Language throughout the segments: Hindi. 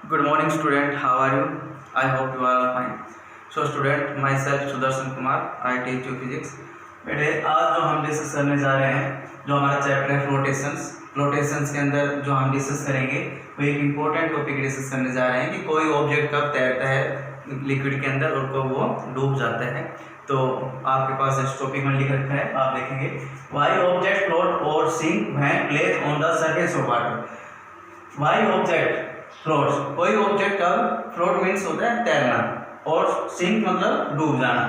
Good morning, student. How are you? I hope you are all fine. So, student, myself Sudarshan Kumar. I teach you physics. बेटे आज जो हम डिस्कस करने जा रहे हैं जो हमारा चैप्टर है फ्लोटेशंस के अंदर जो हम डिस्कस करेंगे वो एक इम्पोर्टेंट टॉपिक डिस्कस करने जा रहे हैं कि कोई ऑब्जेक्ट कब तैरता है लिक्विड के अंदर और कब वो डूब जाता है। तो आपके पास इस टॉपिक में लिख रखा है, आप देखेंगे वाई ऑब्जेक्ट फ्लोट और sink when placed on the surface of water. Why object floats, कोई ऑब्जेक्ट कब फ्लोट मीन्स होता है तैरना और सिंक मतलब डूब जाना।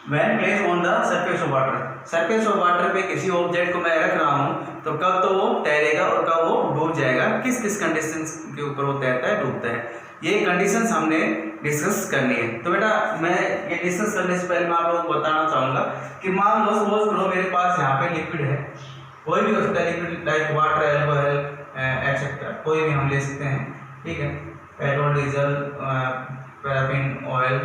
When place on the surface of water, surface of water पे किसी ऑब्जेक्ट को मैं रख रहा हूँ तो कब तो वो तैरेगा और कब वो डूब जाएगा, किस किस कंडीशंस के ऊपर वो तैरता है डूबता है, ये कंडीशंस हमने डिस्कस करनी है। तो बेटा मैं ये डिस्कस करने से पहले मैं आप लोगों को बताना चाहूँगा कि मान लो सपोज करो मेरे पास यहाँ पे लिक्विड है, कोई भी हो सकता है liquid like water, alcohol etcetera, कोई भी हम ले सकते हैं, ठीक है, petrol, diesel, paraffin oil,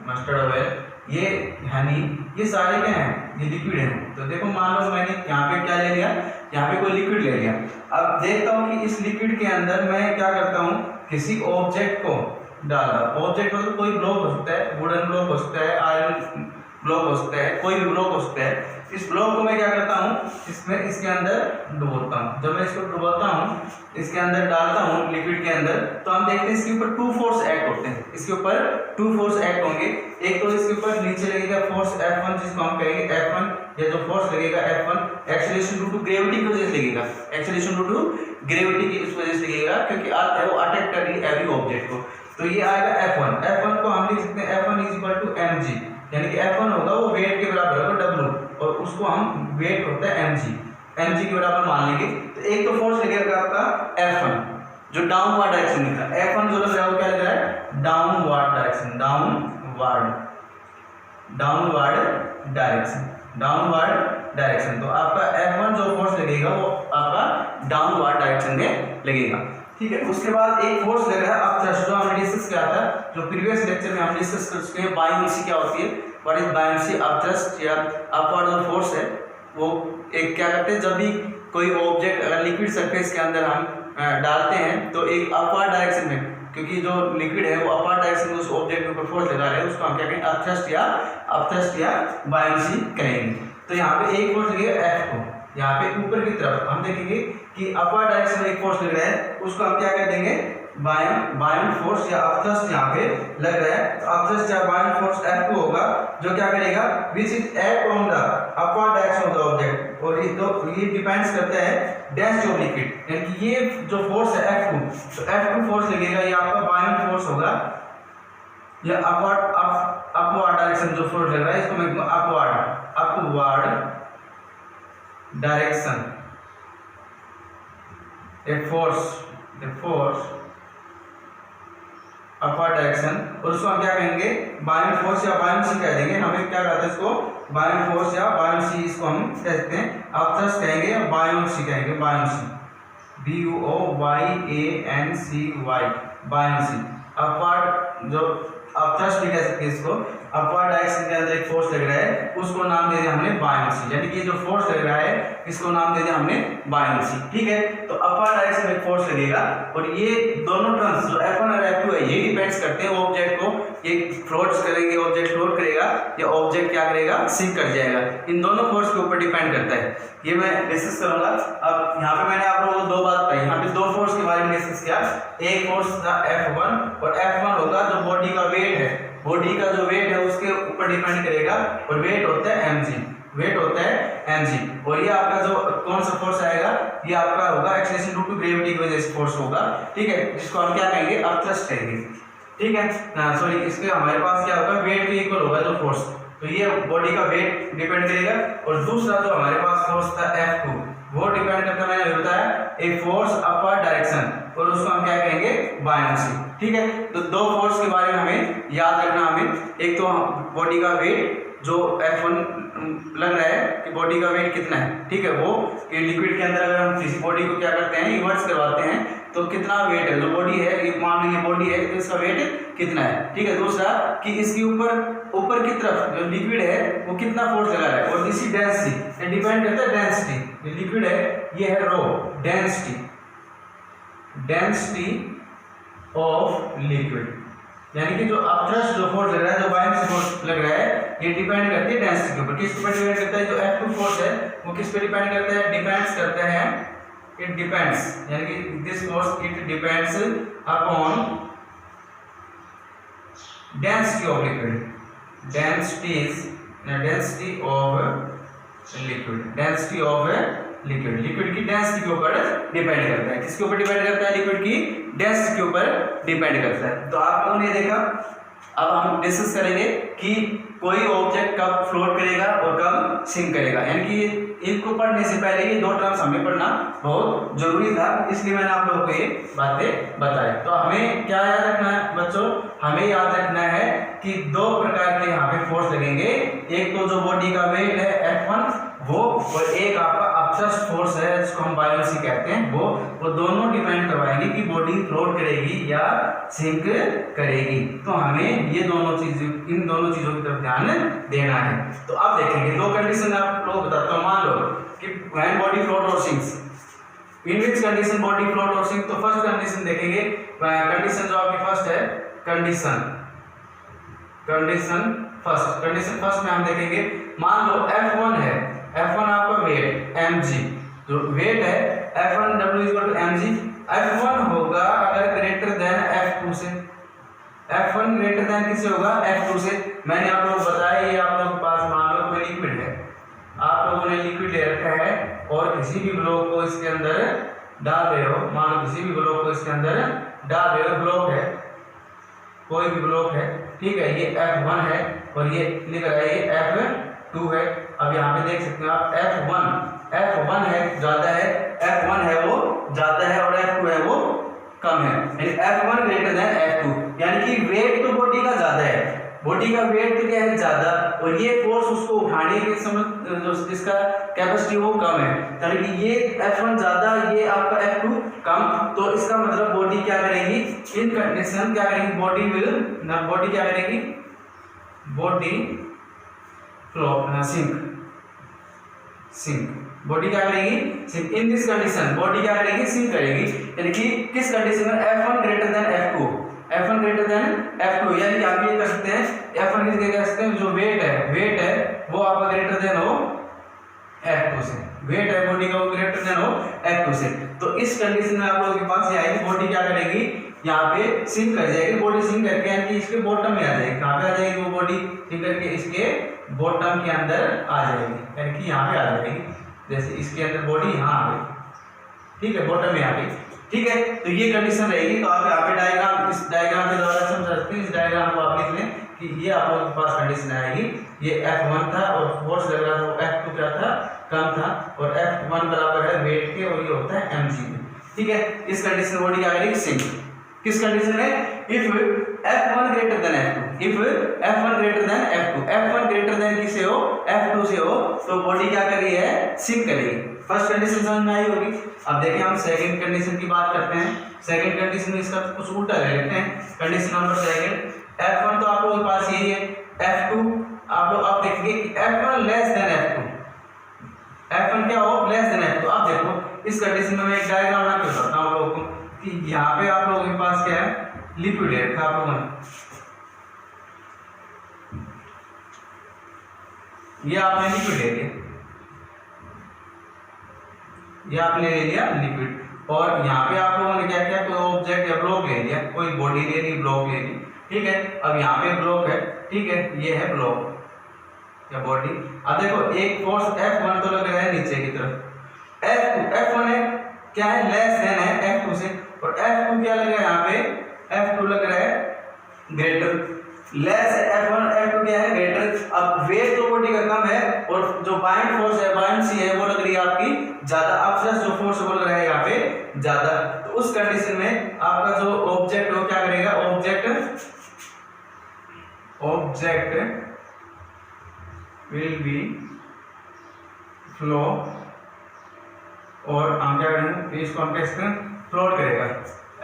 mustard oil, ये हनी, ये सारे क्या हैं, ये लिक्विड हैं। तो देखो मान लो मैंने यहाँ पे क्या ले लिया, यहाँ पे कोई लिक्विड ले लिया। अब देखता हूँ कि इस लिक्विड के अंदर मैं क्या करता हूँ, किसी ऑब्जेक्ट को डाला। ऑब्जेक्ट मतलब कोई ब्लॉक हो सकता है, वुडन ब्लॉक हो सकता है, आयरन ब्लॉक हो सकता है, कोई भी ब्लॉक हो सकता है। इस ब्लॉक को मैं क्या करता हूँ, इसमें इसके अंदर डुबोता हूँ। जब मैं इसको डुबोता हूँ, इसके अंदर डालता हूँ लिक्विड के अंदर, तो हम देखते हैं इसके ऊपर टू फोर्स एक्ट होते हैं। इसके ऊपर टू फोर्स एक्ट होंगे। एक तो इसके ऊपर नीचे लगेगा फोर्स F1 जिसको हम कहेंगे F1, या जो फोर्स लगेगा F1 acceleration due to gravity की वजह से लगेगा, एक्सेलरेशन ड्यू टू ग्रेविटी की इस वजह से लगेगा क्योंकि अर्थ है वो अटैक कर रही है एवरी ऑब्जेक्ट को। तो ये आएगा F1 को हम लिख सकते हैं F1 = mg, यानी कि F1 होगा वो वेट के बराबर होगा W, और उसको हम वेट होता है mg के बराबर मान लेंगे। तो एक तो फोर्स लगेगा आपका F1 जो डाउनवर्ड डायरेक्शन में था। F1 जो लग रहा है वो क्या लग रहा है, डाउनवर्ड डायरेक्शन, डाउनवर्ड डायरेक्शन। तो आपका F1 जो फोर्स लगेगा वो आपका डाउनवर्ड डायरेक्शन में लगेगा, ठीक है। उसके बाद एक फोर्स लग रहा है अपथ्रस्ट, जो हमने डिस्कस किया था, जो प्रीवियस लेक्चर में हम डिस्कस कर चुके हैं। बायोमेसी क्या होती है, व्हाट इज बायोमेसी, अपथ्रस्ट या अपवर्ड जो फोर्स है वो एक क्या करते हैं, जब भी कोई ऑब्जेक्ट अगर लिक्विड सरफेस के अंदर हम डालते हैं तो एक अपवर्ड डायरेक्शन में, क्योंकि जो लिक्विड है वो अपवर्ड डायरेक्शन में उस ऑब्जेक्ट के ऊपर फोर्स लगा रहे हैं, उसको हम क्या कहेंगे, अपथ्रस्ट या बायोमेसी कहेंगे। तो यहाँ पे एक फोर्स लगेगा F को, यहाँ पे ऊपर की तरफ हम देखेंगे कि अपवर्ड डायरेक्शन में एक फोर्स लग रहा है, उसको हम क्या कह देंगे, बायोन फोर्स या अपथ्रस्ट यहाँ पे लग रहा है। तो अपथ्रस्ट या बायोन फोर्स F2 होगा, जो क्या करेगा, which is act on the upward direction of the object, और ये डिपेंड्स करता है डेंसिटी ऑफ लिक्विड, यानी कि ये जो फोर्स है F2, तो F2 फोर्स लगेगा, ये आपका बायोन फोर्स होगा, या अपवर्ड डायरेक्शन जो फोर्स लग रहा है इसको मैं upward direction, a force upward direction, और उसको हम क्या कहेंगे, बायोन फोर्स या बायोमेसी कह देंगे। हमें क्या कहते हैं इसको, बायोन फोर्स या बायोमेसी, इसको हम कह सकते हैं अपथ्रस्ट कहेंगे या बायोमेसी कहेंगे, बायोमेसी BUOYANCY, बायोमेसी। अपवर्ड जो अपथ्रस्ट भी कह सकते हैं इसको, अपवर्ड डायरेक्शन के अंदर एक फोर्स लग रहा है, उसको नाम दे दिया हमने बायोमेसी, यानी कि जो फोर्स लग रहा है इसको नाम दे दिया हमने बायोमेसी, ठीक है। तो अपवर्ड डायरेक्शन में एक फोर्स लगेगा, और ये दोनों टर्म्स जो F1 और F2 है ये डिपेंड्स करते हैं ऑब्जेक्ट को, ये फ्लोट्स करेंगे, ऑब्जेक्ट फ्लोट करेगा या ऑब्जेक्ट क्या करेगा, सिंक कर जाएगा, इन दोनों फोर्स के ऊपर डिपेंड करता है। ये मैं डिस्कस करूंगा। अब यहाँ पे मैंने आप लोगों को दो बात कही, यहाँ पे दो फोर्स के बारे में डिस्कस किया। एक फोर्स था F1, और F1 होगा जो बॉडी का वेट है, बॉडी का जो वेट है उसके ऊपर डिपेंड करेगा, और वेट होता है mg, और ये आपका जो कौन सा फोर्स आएगा, ये आपका होगा एक्सेलरेशन ड्यू टू ग्रेविटी की वजह से फोर्स होगा, ठीक है, जिसको हम क्या कहेंगे, अपथ्रस्ट कहेंगे, ठीक है। सॉरी, इसके हमारे पास क्या होगा, वेट के इक्वल होगा जो फोर्स, तो ये बॉडी का वेट डिपेंड करेगा। और दूसरा जो हमारे पास फोर्स था F2, वो डिपेंड करता है, मैंने बताया, एक फोर्स अपवर्ड डायरेक्शन, और उसको हम क्या कहेंगे, बायोमेसी, ठीक है। तो दो फोर्स के बारे में हमें याद रखना, हमें एक तो बॉडी का वेट जो F1 लग रहा है कि बॉडी का वेट कितना है, ठीक है, वो कि लिक्विड के अंदर अगर हम किसी बॉडी को क्या करते हैं, इमर्स करवाते हैं, तो कितना वेट है, जो बॉडी है, ये मान लीजिए बॉडी है, तो इसका वेट कितना है, ठीक है। दूसरा कि इसके ऊपर की तरफ जो लिक्विड है वो कितना फोर्स लगा रहा है, और इसी डेंसिटी डिपेंड करता है, डेंसिटी लिक्विड है ये है रो, डेंसिटी ऑफ लिक्विड, यानी कि जो अपथ्रस्ट जो फोर्स लग रहा है, जो बायोंसी फोर्स लग रहा है, ये डिपेंड करती है डेंसिटी के ऊपर। किस पर डिपेंड करता है? जो F2 फोर्स है वो किस पे डिपेंड करता है? डिपेंड्स करता है, इट डिपेंड्स, यानी कि this force it depends upon density of liquid, density of liquid, liquid की डेंसिटी के ऊपर डिपेंड करता है। किसके ऊपर डिपेंड करता है? लिक्विड की डेंसिटी के ऊपर डिपेंड करता है। तो आप लोगों ने देखा, अब हम डिस्कस करेंगे कि कोई ऑब्जेक्ट कब फ्लोट करेगा और कब सिंक करेगा, यानी कि इनको पढ़ने से पहले ये दो टर्म्स हमें पढ़ना बहुत जरूरी था, इसलिए मैंने आप लोगों को ये बातें बताई। तो हमें क्या याद रखना है बच्चों? हमें याद रखना है कि दो प्रकार के यहाँ पे फोर्स लगेंगे, एक तो जो बॉडी का वेट है F1 वो, और एक आपका अपथ्रस्ट फोर्स है जिसको हम बायोंसी कहते हैं, वो दोनों डिपेंड करवाएंगे कि बॉडी फ्लोट करेगी या सिंक करेगी। तो हमें ये दोनों चीज, इन दोनों चीजों की तरफ ध्यान देना है। तो अब देखेंगे दो कंडीशन आप लोग बताता हूँ। मान लो कि व्हेन बॉडी फ्लोट और sinks, in which condition body float और सिंक। तो फर्स्ट कंडीशन देखेंगे, कंडीशन जो आपकी फर्स्ट है, कंडीशन फर्स्ट में हम देखेंगे, मान लो F1 है, F1 आपका वेट mg, जो वेट है F1 W = mg। F1 होगा अगर ग्रेटर देन F2 से, F1 ग्रेटर देन किससे होगा? F2 से। मैंने आप लोगों को बताया, ये आप लोगों के पास मान लो कोई लिक्विड है, आप लोगों ने लिक्विड ले रखा है और किसी भी ब्लॉक को इसके अंदर डाल रहे हो, मान लो किसी भी ब्लॉक को इसके अंदर डाल रहे हो, ब्लॉक है, कोई भी ब्लॉक है, ठीक है, ये F1 है और ये लिख रहा है ये F2 है। अब यहाँ पे देख सकते हो आप F1 है ज्यादा है, F1 है वो ज्यादा है और F2 है वो कम है, यानी F1 ग्रेटर देन F2, यानी कि वेट तो बॉडी का ज्यादा है, बॉडी का वेट तो क्या है? ज्यादा, और ये फोर्स उसको उठाने की जो इसका कैपेसिटी वो कम है, यानी कि ये F1 ज्यादा, ये आपका F2 कम। तो इसका मतलब बॉडी क्या करेगी? इन कंडीशन क्या करेगी? बॉडी क्या करेगी? बॉडी फ्लो सिंक, बॉडी क्या करेगी? Sink. In this condition body क्या करेगी? सिंक करेगी, यानी कि किस कंडीशन में? F1 greater than F2, F1 greater than F2, यानी कि आप ये कर सकते हैं, F1 किसके कह सकते हैं? जो वेट है वो आपका ग्रेटर देन हो F2 से, वेट है बॉडी का वो ग्रेटर देन हो F2 से। तो इस कंडीशन में आप लोगों के पास ये आएगी, बॉडी क्या करेगी? यहाँ पे सिंक कर जाएगी, बॉडी सिंक करके, यानी कि इसके बॉटम में आ जाएगी। कहाँ पे आ जाएगी वो बॉडी? सिंक करके इसके बॉटम के अंदर आ जाएगी, यानी कि यहाँ पे आ जाएगी, जैसे इसके अंदर बॉडी यहाँ आ गई, ठीक है, बॉटम में आ गई, ठीक है। तो ये कंडीशन रहेगी। तो आप यहाँ पे डायग्राम, इस डायग्राम के द्वारा समझ सकते हैं, इस डायग्राम को आप लिख लें कि ये आप लोगों के पास कंडीशन आएगी, ये F1 था और फोर्स लग रहा था F2 क्या था? कम था, और F1 बराबर है वेट के और ये होता है mg में, ठीक है। इस कंडीशन बॉडी क्या करेगी? सिंक। किस कंडीशन में? If F1 greater than F2, if F1 greater than F2, F1 greater than किसे हो? F2 से हो, तो बॉडी क्या कर रही है? सिंक करेगी। फर्स्ट कंडीशन समझ में आई होगी। अब देखिए हम सेकंड कंडीशन की बात करते हैं। सेकंड कंडीशन में इसका कुछ उल्टा ले लेते हैं। कंडीशन नंबर सेकंड, F1 तो आप लोगों के पास यही है, F2 आप लोग अब देखेंगे कि F1 less than F2, F1 क्या हो? Less than F2। अब देखो इस कंडीशन में मैं एक डायग्राम बना के बताता हूँ आप लोगों को कि यहाँ पे आप लोगों के पास क्या है? लिक्विड है, आप लोगों ने ये आपने लिक्विड ले लिया, ये आपने ले लिया लिक्विड, और यहाँ पे आप लोगों ने क्या किया? कोई ऑब्जेक्ट या ब्लॉक ले लिया, कोई बॉडी ले ली, ब्लॉक ले ली, ठीक है। अब यहाँ पे ब्लॉक है, ठीक है, ये है ब्लॉक या बॉडी। अब देखो एक फोर्स F1 तो लग रहा है नीचे की तरफ, F1 है क्या है? लेस देन है F2 से, और F2 क्या लग रहा है यहाँ पे? F2 लग रहा है ग्रेटर, लेस F1 F2 क्या है? ग्रेटर। अब वेट तो बॉडी का कम है और जो बाइंड फोर्स है, बाइंसी है, वो लग रही है आपकी ज्यादा, अपथ्रस्ट जो फोर्स वो लग रहा है यहाँ पे ज्यादा। तो उस कंडीशन में आपका जो ऑब्जेक्ट हो क्या करेगा? ऑब्जेक्ट विल बी फ्लो, और हम क्या करेंगे? इसको हम कैसे करें? फ्लोट करेगा,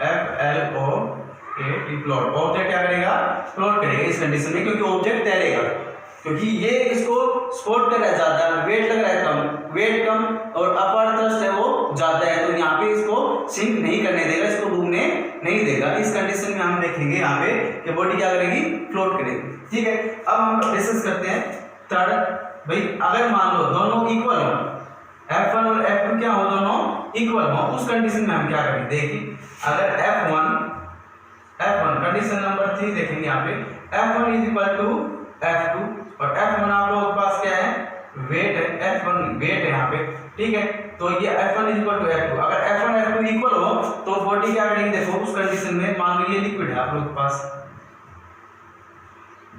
FLOAT, फ्लोट। ऑब्जेक्ट क्या करेगा? फ्लोट करेगा इस कंडीशन में, क्योंकि ऑब्जेक्ट तैरेगा, क्योंकि ये इसको सपोर्ट कर रहा है ज्यादा, वेट लग रहा है कम, वेट कम और अपर थ्रस्ट है वो ज्यादा है, तो यहाँ पे इसको सिंक नहीं करने देगा, इसको डूबने नहीं देगा। इस कंडीशन में हम देखेंगे यहाँ पे कि बॉडी क्या करेगी, फ्लोट करेगी। ठीक है, अब हम डिस्कस करते हैं थर्ड। भाई अगर मान लो दोनों इक्वल हो, F1 और F2 क्या हो, दोनों इक्वल हो, उस कंडीशन में हम क्या करेंगे, देखिए अगर F1 कंडीशन नंबर 3 देखेंगे यहाँ पे, F1 is equal to F2 और F1 आप लोगों के पास क्या है, वेट है, F1 वेट है यहाँ पे। ठीक है, तो ये F1 is equal to F2, अगर F1 F2 इक्वल हो तो बॉडी क्या करेगी, देखो उस कंडीशन में मान लो ये लिक्विड है आप लोगों के पास,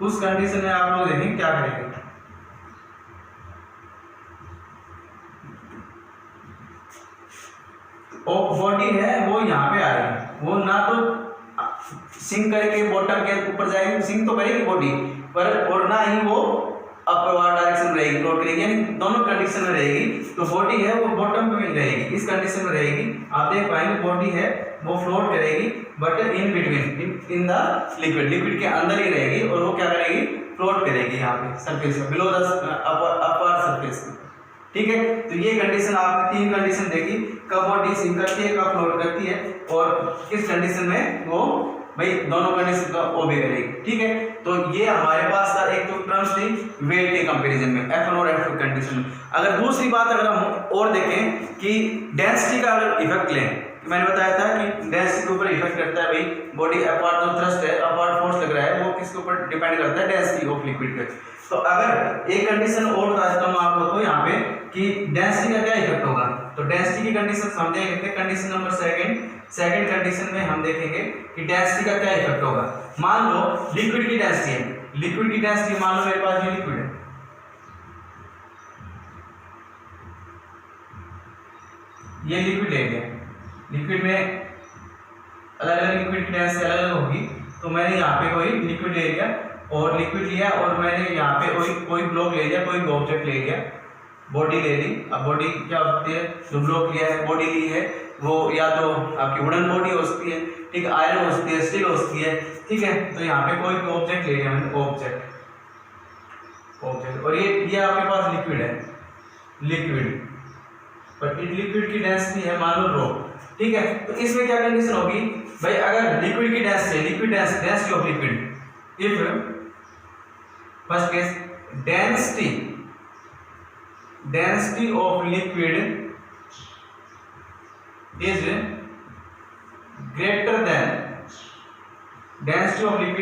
उस कंडीशन में आप लोग देखेंगे क्या करेंगे, बॉडी है वो यहाँ पे आएगी, वो ना तो सिंक करके बॉटम के ऊपर जाएगी, सिंक तो करेगी बॉडी पर, और ना ही वो अपवर्ड डायरेक्शन में रहेगी, फ्लोट करेगी, यानी दोनों कंडीशन में रहेगी। तो बॉडी है वो बॉटम पे रहेगी, इस कंडीशन में रहेगी, आप देख पाएंगे बॉडी है वो फ्लोट करेगी but in between, in the liquid के अंदर ही रहेगी, और वो क्या करेगी, फ्लोट करेगी यहाँ पे सरफेस पे, बिलो द अपवर्ड सरफेस। ठीक है, तो ये कंडीशन आपने 3 कंडीशन देखी, कब बॉडी सिंक करती है, कब फ्लोट करती है, और किस कंडीशन में वो भाई दोनों कंडीशन का ओबे करेगी। ठीक है, तो ये हमारे पास था एक तो टर्म्स थी वेट के कंपैरिजन में F1 और F2 कंडीशन में। अगर दूसरी बात अगर हम और देखें कि डेंसिटी का अगर इफेक्ट लें, मैंने बताया था कि डेंसिटी के ऊपर इफेक्ट करता है, भाई बॉडी अपवर्ड जो थ्रस्ट है, अपवर्ड फोर्स लग रहा है, वो किसके ऊपर डिपेंड करता है, डेंसिटी ऑफ लिक्विड के। तो अगर एक कंडीशन और बता देता हूं आप लोगों को यहाँ पे कि डेंसिटी का क्या इफेक्ट होगा, तो डेंसिटी की कंडीशन हम देखेंगे, कंडीशन नंबर सेकंड कंडीशन में हम देखेंगे कि डेंसिटी का क्या इफेक्ट होगा। मान लो लिक्विड की डेंसिटी है, लिक्विड की डेंसिटी मान लो मेरे पास ये लिक्विड है, ये लिक्विड ले लिया, लिक्विड में अलग अलग लिक्विड की डेंसिटी अलग अलग होगी, तो मैंने यहाँ पे कोई लिक्विड ले लिया और लिक्विड लिया और मैंने यहाँ पे कोई ब्लॉक ले लिया, कोई ऑब्जेक्ट ले लिया, बॉडी ले ली। अब बॉडी क्या होती है, जो ब्लॉक लिया है, बॉडी ली है, वो या तो आपकी वुडन बॉडी हो सकती है, ठीक है, आयरन हो सकती है, स्टील हो सकती है। ठीक है, तो यहाँ पे कोई ऑब्जेक्ट ले लिया मैंने, ऑब्जेक्ट, और ये आपके पास लिक्विड है, लिक्विड पर लिक्विड की डेंसिटी है मान लो रो। ठीक है, तो इसमें क्या कंडीशन होगी भाई, अगर लिक्विड की density, liquid density of liquid, if first case density of liquid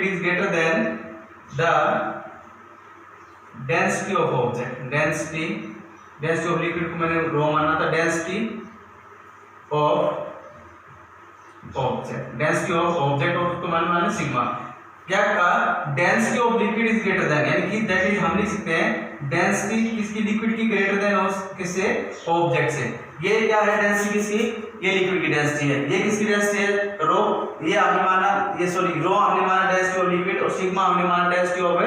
is greater than the density of object, density of liquid को मैंने रो माना था, density of object को माना सिग्मा। क्या कहा, density of liquid is greater than, यानी कि दैट इज हम लिख सकते हैं डेंसिटी किसकी, लिक्विड की ग्रेटर देन किससे, ऑब्जेक्ट से। ये क्या है डेंसिटी किसकी, ये लिक्विड की डेंसिटी है, ये किसकी डेंसिटी है, रो, ये हमने माना, ये सॉरी रो हमने माना डेंसिटी ऑफ लिक्विड, और सिग्मा हमने माना डेंसिटी ऑफ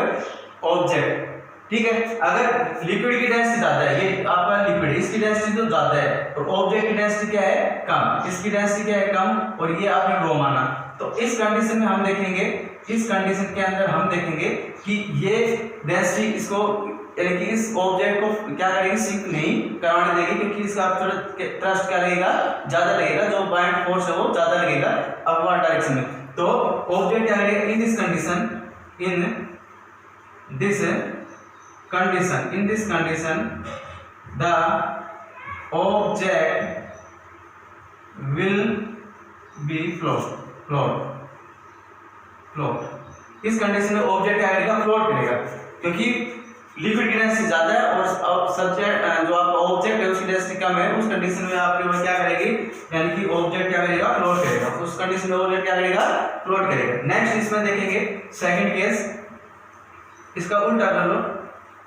ऑब्जेक्ट। ठीक है, अगर लिक्विड की डेंसिटी ज्यादा है, ये आपका लिक्विड, इसकी डेंसिटी तो ज्यादा है, और ऑब्जेक्ट की डेंसिटी क्या है, कम, इसकी डेंसिटी क्या है, कम, और ये आपने रो माना। तो इस कंडीशन में हम देखेंगे, इस कंडीशन के अंदर हम देखेंगे कि ये डेंसिटी इसको, यानी कि इस ऑब्जेक्ट को क्या करेगी, सिंक नहीं करवाने देगी, क्योंकि इसका थ्रस्ट क्या लगेगा, ज्यादा लगेगा, जो बाइंड फोर्स है वो ज्यादा लगेगा अपवर्ड डायरेक्शन में। तो ऑब्जेक्ट क्या करेगा, इन this condition the object will B float. इस कंडीशन में ऑब्जेक्ट क्या करेगा, फ्लोट करेगा, क्योंकि लिक्विड की डेंसिटी ज्यादा है और सब्जेक्ट जो आपका ऑब्जेक्ट है उसकी डेंसिटी कम है। उस कंडीशन में आपके वो क्या करेगी, यानी कि ऑब्जेक्ट क्या करेगा, फ्लोट करेगा, उस कंडीशन में ऑब्जेक्ट क्या करेगा, फ्लोट करेगा। नेक्स्ट इसमें देखेंगे सेकंड केस, इसका उल्टा कर लो।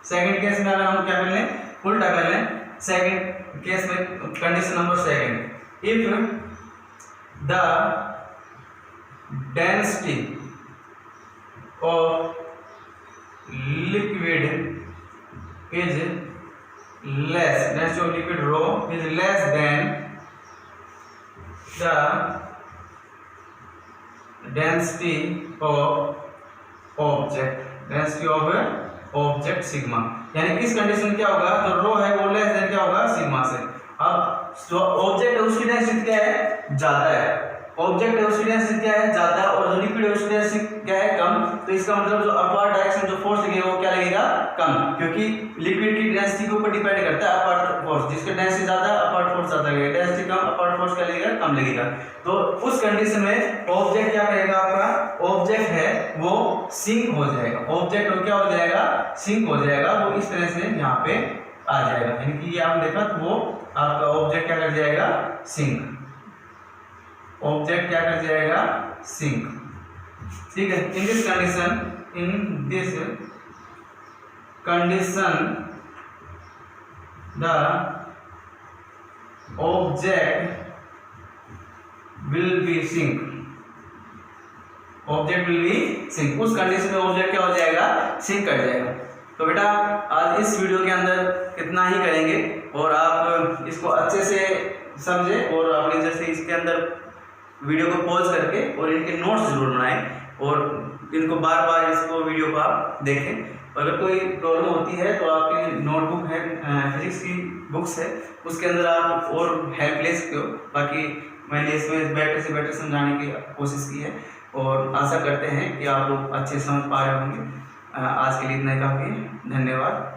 सेकंड केस में अगर हम क्या कर लें, उल्टा कर लें, सेकंड केस में condition number second, if the density of liquid is less, density of liquid rho is less than the density of object sigma। यानी कि इस कंडीशन क्या होगा, तो रो है वो लेस देन क्या होगा, सिग्मा से। अब जो ऑब्जेक्ट है उसकी डेंसिटी क्या है, ज्यादा है, ऑब्जेक्ट है उसकी डेंसिटी क्या है, ज्यादा, और जो लिक्विड इसका मतलब जो अपवर्ड डायरेक्शन जो फोर्स लगेगा वो क्या लगेगा, कम, क्योंकि लिक्विड की डेंसिटी के ऊपर डिपेंड करता है अपवर्ड फोर्स। जिसका डेंसिटी ज्यादा है अपवर्ड फोर्स ज्यादा लगेगा, डेंसिटी कम अपवर्ड फोर्स क्या लगेगा, कम लगेगा। तो उस कंडीशन में ऑब्जेक्ट क्या करेगा, आपका ऑब्जेक्ट है वो सिंक हो जाएगा। ऑब्जेक्ट क्या हो जाएगा, सिंक हो जाएगा। वो इस तरह से यहाँ पे आ जाएगा, यानी कि ये आपने देखा तो वो आपका ऑब्जेक्ट क्या कर जाएगा, सिंक। ऑब्जेक्ट क्या कर जाएगा, सिंक। ठीक है। In this condition the object will be sink. Object will be sink. उस कंडीशन में ऑब्जेक्ट क्या हो जाएगा, सिंक कर जाएगा। तो बेटा आज इस वीडियो के अंदर इतना ही करेंगे, और आप इसको अच्छे से समझे, और आपने जैसे इसके अंदर वीडियो को पॉज करके और इनके नोट्स जरूर बनाएं, और इनको बार बार इसको वीडियो को आप देखें। अगर कोई प्रॉब्लम होती है तो आपकी नोटबुक है, फिजिक्स की बुक्स है, उसके अंदर आप और हेल्प ले सकते हो। बाकी मैंने इसमें बेटर से बेटर समझाने की कोशिश की है, और आशा करते हैं कि आप लोग अच्छे समझ पा रहे होंगे। आज के लिए इतना ही काफ़ी है। धन्यवाद।